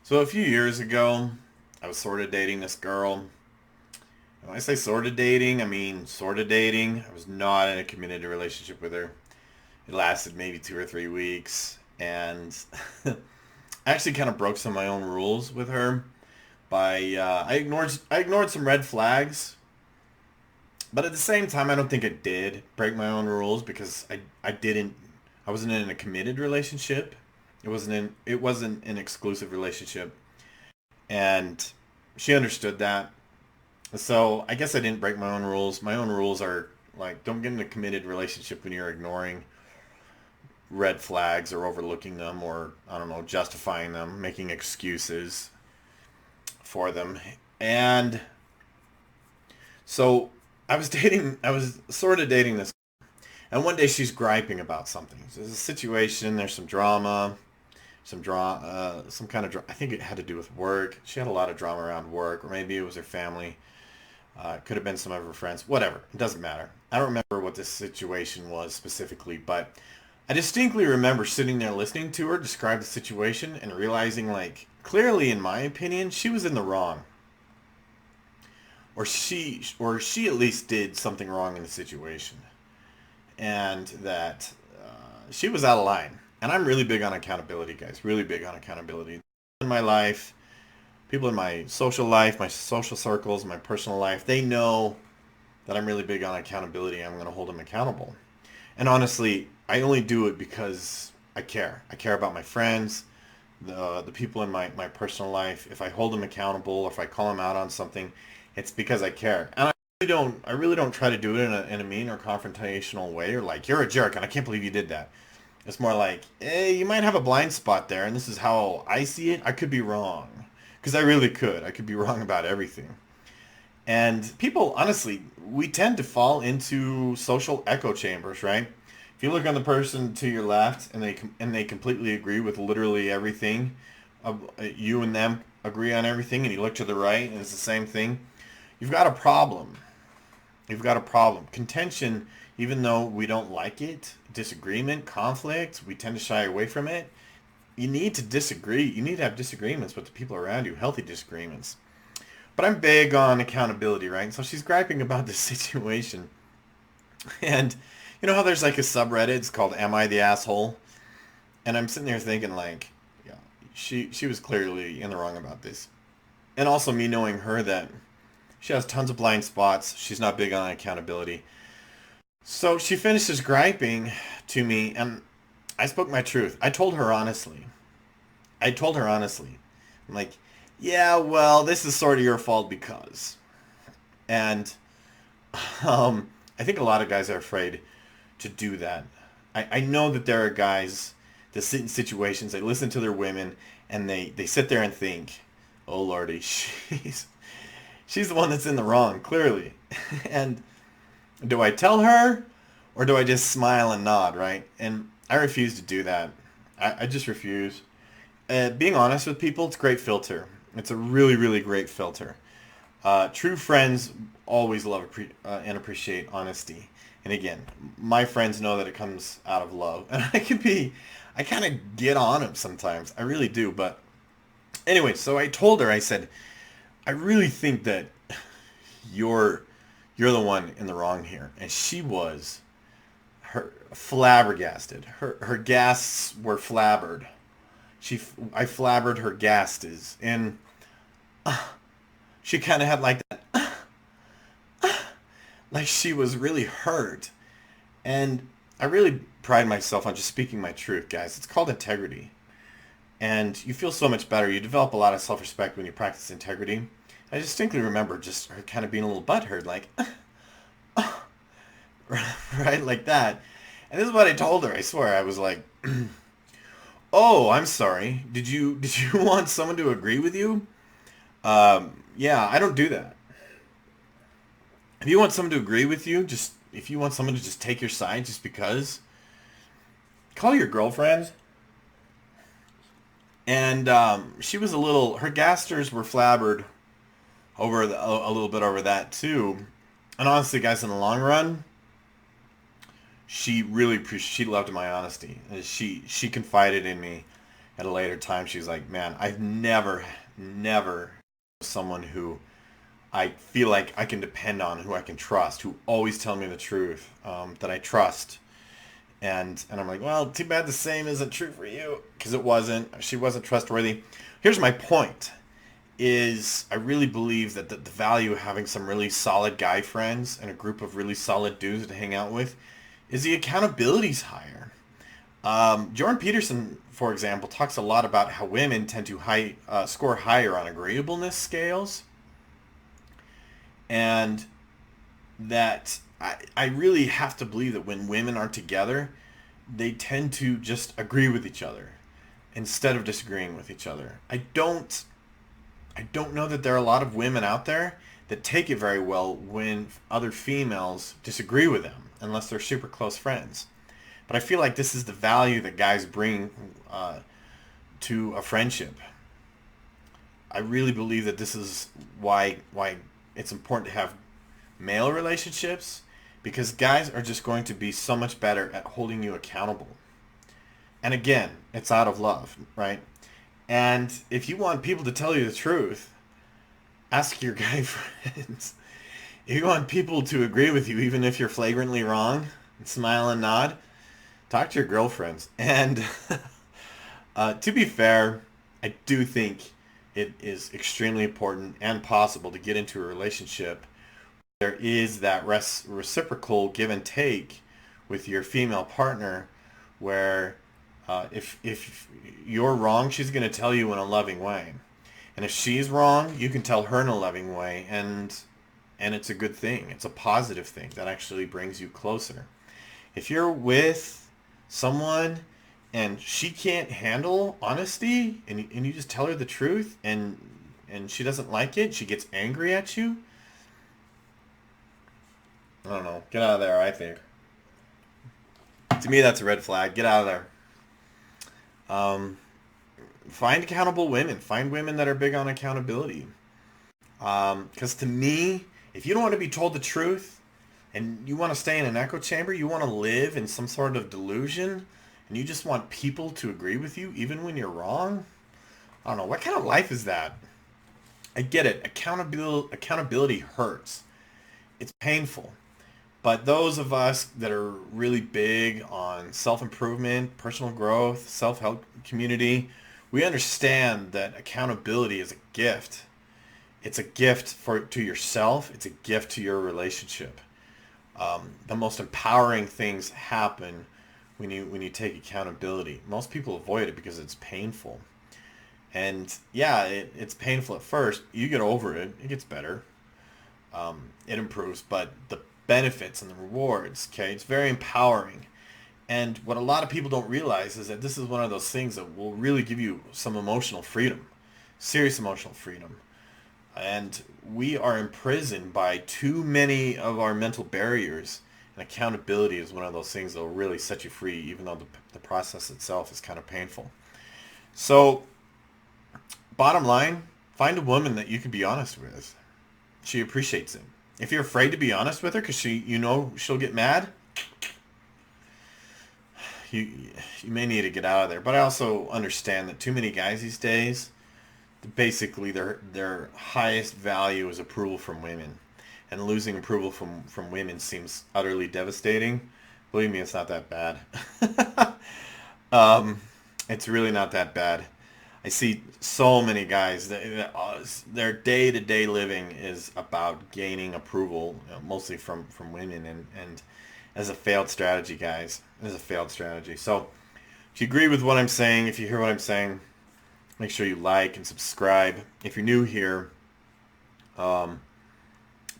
So a few years ago, I was sort of dating this girl. And when I say sort of dating, I mean sort of dating. I was not in a committed relationship with her. It lasted maybe 2 or 3 weeks, and I actually kind of broke some of my own rules with her by I ignored some red flags, but at the same time, I don't think I did break my own rules because I wasn't in a committed relationship. It wasn't an exclusive relationship, and she understood that. So I guess I didn't break my own rules. My own rules are like don't get in a committed relationship when you're ignoring red flags or overlooking them or I don't know, justifying them, making excuses for them. And so I was sort of dating this, and one day she's griping about something. There's a situation, there's some drama, some kind of I think it had to do with work. She had a lot of drama around work, or maybe it was her family. It could have been some of her friends. Whatever. It doesn't matter. I don't remember what this situation was specifically, but I distinctly remember sitting there listening to her describe the situation and realizing, like, clearly, in my opinion, she was in the wrong, or she at least did something wrong in the situation, and that she was out of line. And I'm really big on accountability, guys. Really big on accountability in my life. People in my social life, my social circles, my personal life, they know that I'm really big on accountability. I'm going to hold them accountable. And honestly, I only do it because I care. I care about my friends, the people in my personal life. If I hold them accountable or if I call them out on something, it's because I care. And I really don't try to do it in a mean or confrontational way or like, you're a jerk and I can't believe you did that. It's more like, hey, you might have a blind spot there and this is how I see it. I could be wrong. Because I really could. I could be wrong about everything. And people, honestly, we tend to fall into social echo chambers, right? If you look on the person to your left and they completely agree with literally everything, you and them agree on everything, and you look to the right and it's the same thing, you've got a problem. You've got a problem. Contention, even though we don't like it, disagreement, conflict, we tend to shy away from it. You need to disagree. You need to have disagreements with the people around you, healthy disagreements. But I'm big on accountability, right? And so she's griping about this situation. And you know how there's like a subreddit, it's called Am I the Asshole? And I'm sitting there thinking like, yeah, she was clearly in the wrong about this. And also me knowing her that she has tons of blind spots. She's not big on accountability. So she finishes griping to me and I spoke my truth. I told her honestly. I told her honestly. I'm like, yeah, well, this is sort of your fault because. And I think a lot of guys are afraid to do that. I know that there are guys that sit in situations, they listen to their women, and they sit there and think, oh lordy, she's the one that's in the wrong, clearly. And do I tell her or do I just smile and nod, right? And I refuse to do that. I just refuse. Being honest with people, it's a great filter. It's a really, really great filter. True friends always love and appreciate honesty. And again, my friends know that it comes out of love. And I kind of get on them sometimes. I really do. But anyway, so I told her, I said, I really think that you're you're the one in the wrong here. And she was her flabbergasted. Her gasts were flabbered. I flabbered her gastes, and she kind of had like that, like she was really hurt. And I really pride myself on just speaking my truth, guys. It's called integrity. And you feel so much better. You develop a lot of self-respect when you practice integrity. I distinctly remember just her kind of being a little butthurt, like, right, like that. And this is what I told her. I swear, I was like, "Oh, I'm sorry. Did you want someone to agree with you? Yeah, I don't do that. If you want someone to agree with you, just if you want someone to just take your side just because, call your girlfriends." And she was a little. Her gasters were flabbered over a little bit over that too. And honestly, guys, in the long run, she loved my honesty. She confided in me, at a later time, she's like, man, I've never someone who I feel like I can depend on, who I can trust, who always tell me the truth, that I trust. And I'm like, well, too bad the same isn't true for you, because it wasn't. She wasn't trustworthy. Here's my point: is I really believe that the value of having some really solid guy friends and a group of really solid dudes to hang out with is the accountability's higher. Jordan Peterson, for example, talks a lot about how women tend to score higher on agreeableness scales, and that I really have to believe that when women are together, they tend to just agree with each other instead of disagreeing with each other. I don't know that there are a lot of women out there that take it very well when other females disagree with them, unless they're super close friends. But I feel like this is the value that guys bring to a friendship. I really believe that this is why it's important to have male relationships, because guys are just going to be so much better at holding you accountable. And again, it's out of love, right? And if you want people to tell you the truth, ask your guy friends. If you want people to agree with you, even if you're flagrantly wrong, and smile and nod, talk to your girlfriends. And to be fair, I do think it is extremely important and possible to get into a relationship. There is that reciprocal give and take with your female partner, where if you're wrong, she's going to tell you in a loving way, and if she's wrong, you can tell her in a loving way, and it's a good thing. It's a positive thing that actually brings you closer. If you're with someone and she can't handle honesty, and you just tell her the truth, and she doesn't like it, she gets angry at you, I don't know, get out of there. I think, to me, that's a red flag. Get out of there. um, Find accountable women. Find women that are big on accountability. Because to me, if you don't want to be told the truth, and you want to stay in an echo chamber, you want to live in some sort of delusion, and you just want people to agree with you even when you're wrong, I don't know, what kind of life is that? I get it. Accountability hurts. It's painful. But those of us that are really big on self-improvement, personal growth, self-help community, we understand that accountability is a gift. It's a gift to yourself. It's a gift to your relationship. The most empowering things happen when you take accountability. Most people avoid it because it's painful. And yeah, it's painful at first. You get over it. It gets better. It improves. But the benefits and the rewards, okay, it's very empowering. And what a lot of people don't realize is that this is one of those things that will really give you some emotional freedom, serious emotional freedom. And we are imprisoned by too many of our mental barriers. And accountability is one of those things that will really set you free, even though the process itself is kind of painful. So, bottom line, find a woman that you can be honest with. She appreciates it. If you're afraid to be honest with her because she'll get mad, you you may need to get out of there. But I also understand that too many guys these days, basically their highest value is approval from women, and losing approval from women seems utterly devastating. Believe me, it's not that bad. um, it's really not that bad. I see so many guys that their day-to-day living is about gaining approval, mostly from women, and as a failed strategy, guys, as a failed strategy. So, if you agree with what I'm saying, if you hear what I'm saying, make sure you like and subscribe. If you're new here, um,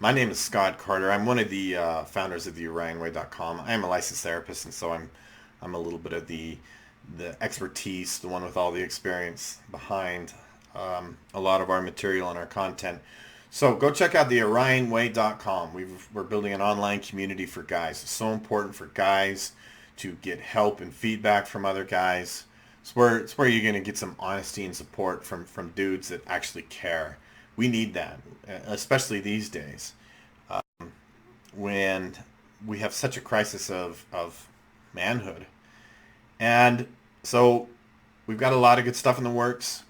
my name is Scott Carter. I'm one of the founders of the OrionWay.com. I am a licensed therapist, and so I'm a little bit of the expertise, the one with all the experience behind a lot of our material and our content. So go check out the OrionWay.com. We're building an online community for guys. It's so important for guys to get help and feedback from other guys. It's where you're going to get some honesty and support from dudes that actually care. We need that, especially these days, when we have such a crisis of manhood. And so we've got a lot of good stuff in the works.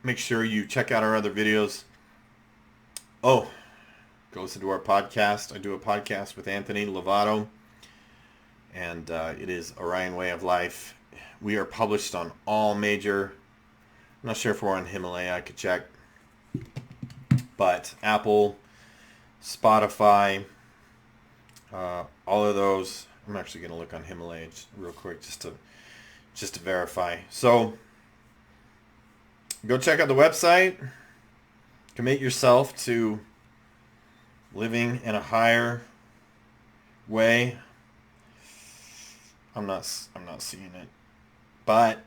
Make sure you check out our other videos. Oh, go listen to our podcast. I do a podcast with Anthony Lovato, and it is Orion Way of Life. We are published on all major, I'm not sure if we're on Himalaya, I could check, but Apple, Spotify, all of those. I'm actually going to look on Himalaya real quick just to verify. So go check out the website. Commit yourself to living in a higher way. I'm not seeing it, but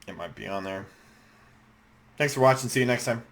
it might be on there. Thanks for watching. See you next time.